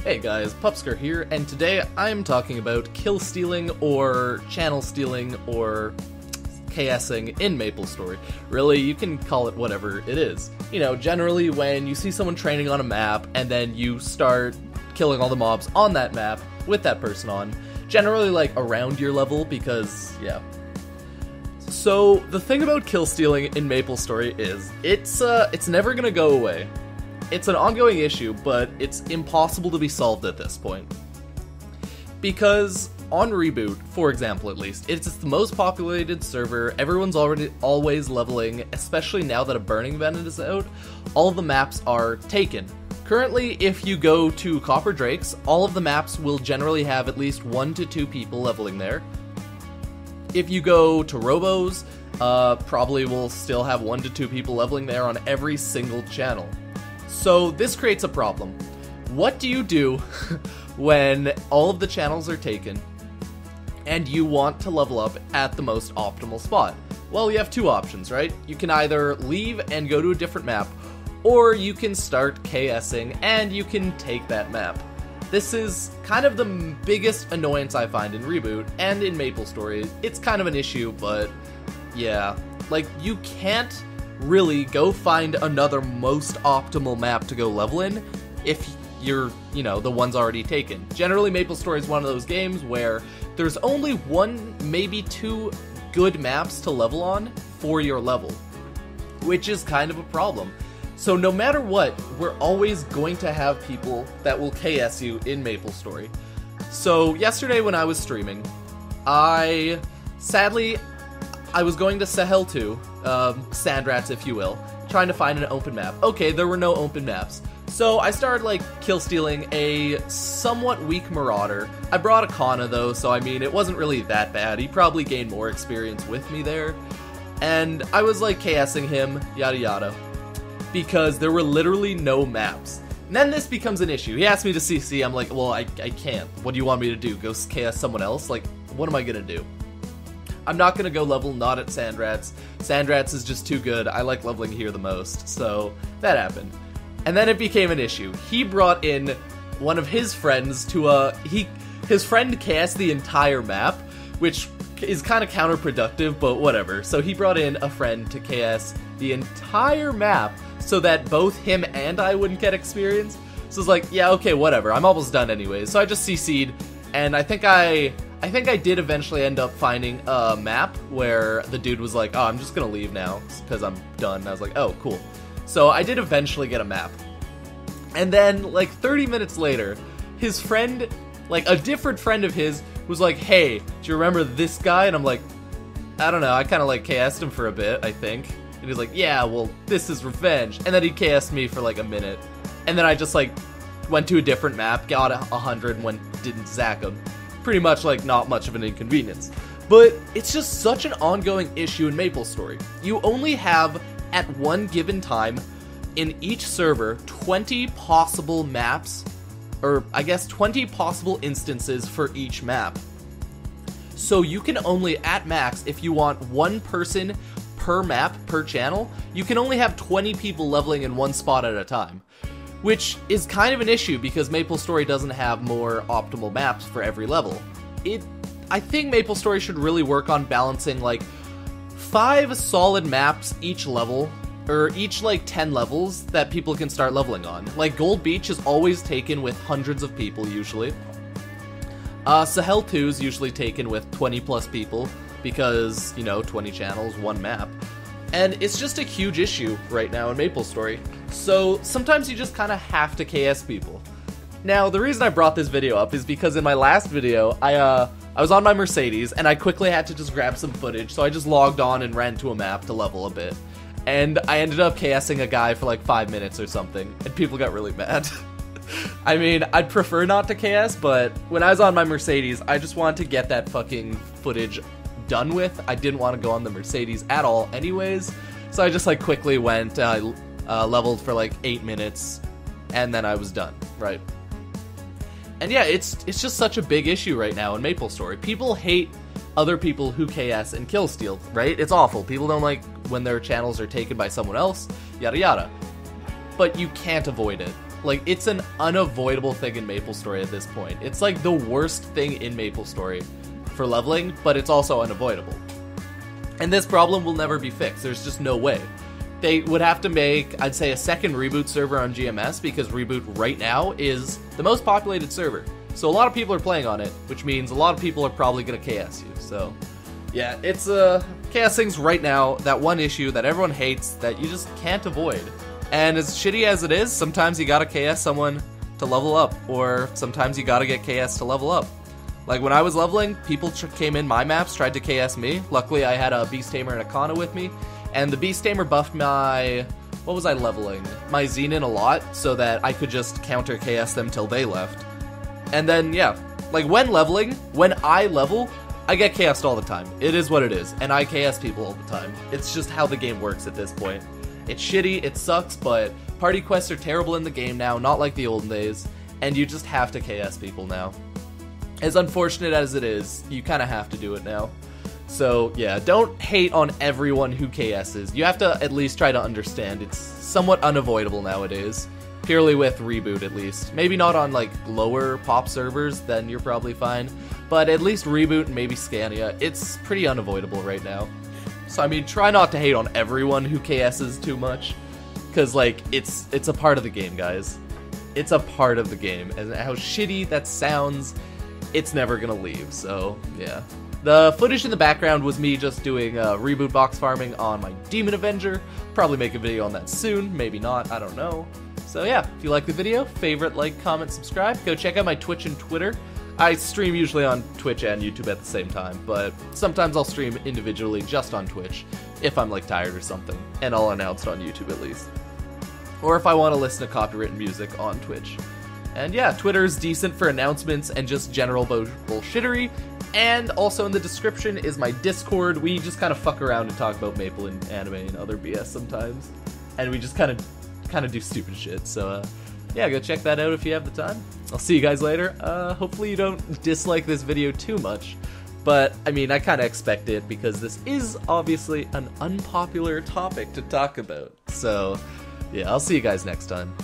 Hey guys, Pupsker here, and today I'm talking about kill stealing or channel stealing or KSing in MapleStory. Really, you can call it whatever it is. You know, generally when you see someone training on a map and then you start killing all the mobs on that map with that person on, generally like around your level because, yeah. So, the thing about kill stealing in MapleStory is, it's never gonna go away. It's an ongoing issue, but it's impossible to be solved at this point. Because on Reboot, for example at least, it's the most populated server, everyone's always leveling, especially now that a burning event is out, all of the maps are taken. Currently, if you go to Copper Drakes, all of the maps will generally have at least 1 to 2 people leveling there. If you go to Robos, probably will still have 1 to 2 people leveling there on every single channel. So this creates a problem. What do you do when all of the channels are taken and you want to level up at the most optimal spot? Well, you have two options, right? You can either leave and go to a different map, or you can start KSing and you can take that map. This is kind of the biggest annoyance I find in Reboot and in MapleStory. It's kind of an issue, but yeah, like you can't really go find another most optimal map to go level in if you're, you know, the one's already taken. Generally, MapleStory is one of those games where there's only 1, maybe 2 good maps to level on for your level, which is kind of a problem. So no matter what, we're always going to have people that will KS you in MapleStory. So yesterday when I was streaming, I was going to Sahel 2, Sandrats if you will, trying to find an open map. Okay, there were no open maps. So I started like kill stealing a somewhat weak Marauder. I brought a Kana though, so I mean it wasn't really that bad. He probably gained more experience with me there. And I was like KSing him, yada yada, because there were literally no maps. And then this becomes an issue. He asked me to CC, I'm like, well I can't. What do you want me to do? Go KS someone else? Like, what am I gonna do? I'm not gonna go level not at Sandrats. Sandrats is just too good. I like leveling here the most, so that happened. And then it became an issue. He brought in one of his friends to his friend cast the entire map, which is kind of counterproductive, but whatever. So he brought in a friend to KS the entire map so that both him and I wouldn't get experience. So it's like, yeah, okay, whatever. I'm almost done anyways. So I just CC'd, and I think I did eventually end up finding a map where the dude was like, oh, I'm just gonna leave now because I'm done. And I was like, oh, cool. So I did eventually get a map. And then, like, 30 minutes later, his friend, like, a different friend of his was like, hey, do you remember this guy? And I'm like, I don't know. I kind of, like, KS'd him for a bit, I think. And he's like, yeah, well, this is revenge. And then he KS'd me for, like, a minute. And then I just, like, went to a different map, got 100, and didn't zack him. Pretty much like not much of an inconvenience. But it's just such an ongoing issue in MapleStory. You only have, at one given time, in each server, 20 possible maps, or I guess 20 possible instances for each map. So you can only, at max, if you want 1 person per map, per channel, you can only have 20 people leveling in one spot at a time. Which is kind of an issue because MapleStory doesn't have more optimal maps for every level. I think MapleStory should really work on balancing like 5 solid maps each level, or each like 10 levels that people can start leveling on. Like Gold Beach is always taken with hundreds of people usually. Sahel 2 is usually taken with 20 plus people because, you know, 20 channels, 1 map. And it's just a huge issue right now in MapleStory. So sometimes you just kind of have to KS people. Now, the reason I brought this video up is because in my last video, I was on my Mercedes and I quickly had to just grab some footage, so I just logged on and ran to a map to level a bit. And I ended up KSing a guy for like 5 minutes or something, and people got really mad. I mean, I'd prefer not to KS, but when I was on my Mercedes, I just wanted to get that fucking footage done with. I didn't want to go on the Mercedes at all anyways, so I just like quickly went, leveled for like 8 minutes, and then I was done, right? And yeah, it's just such a big issue right now in MapleStory. People hate other people who KS and kill steal, right? It's awful. People don't like when their channels are taken by someone else, yada yada. But you can't avoid it. Like, it's an unavoidable thing in MapleStory at this point. It's like the worst thing in MapleStory for leveling, but it's also unavoidable. And this problem will never be fixed. There's just no way. They would have to make, I'd say, a second Reboot server on GMS, because Reboot right now is the most populated server. So a lot of people are playing on it, which means a lot of people are probably going to KS you. So yeah, it's KSing's right now that one issue that everyone hates that you just can't avoid. And as shitty as it is, sometimes you gotta KS someone to level up, or sometimes you gotta get KS to level up. Like when I was leveling, people came in my maps, tried to KS me. Luckily I had a Beast Tamer and a Kana with me, and the Beast Tamer buffed my, what was I leveling? My Xenon a lot, so that I could just counter KS them till they left. And then, yeah, like when leveling, when I level, I get KS'd all the time. It is what it is, and I KS people all the time. It's just how the game works at this point. It's shitty, it sucks, but party quests are terrible in the game now, not like the olden days, and you just have to KS people now. As unfortunate as it is, you kind of have to do it now. So yeah, don't hate on everyone who KSs. You have to at least try to understand it's somewhat unavoidable nowadays. Purely with Reboot, at least. Maybe not on, like, lower pop servers, then you're probably fine. But at least Reboot and maybe Scania, it's pretty unavoidable right now. So, I mean, try not to hate on everyone who KSs too much. Because, like, it's a part of the game, guys. It's a part of the game. And how shitty that sounds, it's never gonna leave, so, yeah. The footage in the background was me just doing Reboot box farming on my Demon Avenger. Probably make a video on that soon, maybe not, I don't know. So yeah, if you like the video, favorite, like, comment, subscribe. Go check out my Twitch and Twitter. I stream usually on Twitch and YouTube at the same time, but sometimes I'll stream individually just on Twitch if I'm, like, tired or something, and I'll announce it on YouTube at least. Or if I want to listen to copywritten music on Twitch. And yeah, Twitter's decent for announcements and just general bullshittery. And also in the description is my Discord. We just kind of fuck around and talk about Maple and anime and other BS sometimes. And we just kind of do stupid shit. So yeah, go check that out if you have the time. I'll see you guys later. Hopefully you don't dislike this video too much. But, I mean, I kind of expect it because this is obviously an unpopular topic to talk about. So, yeah, I'll see you guys next time.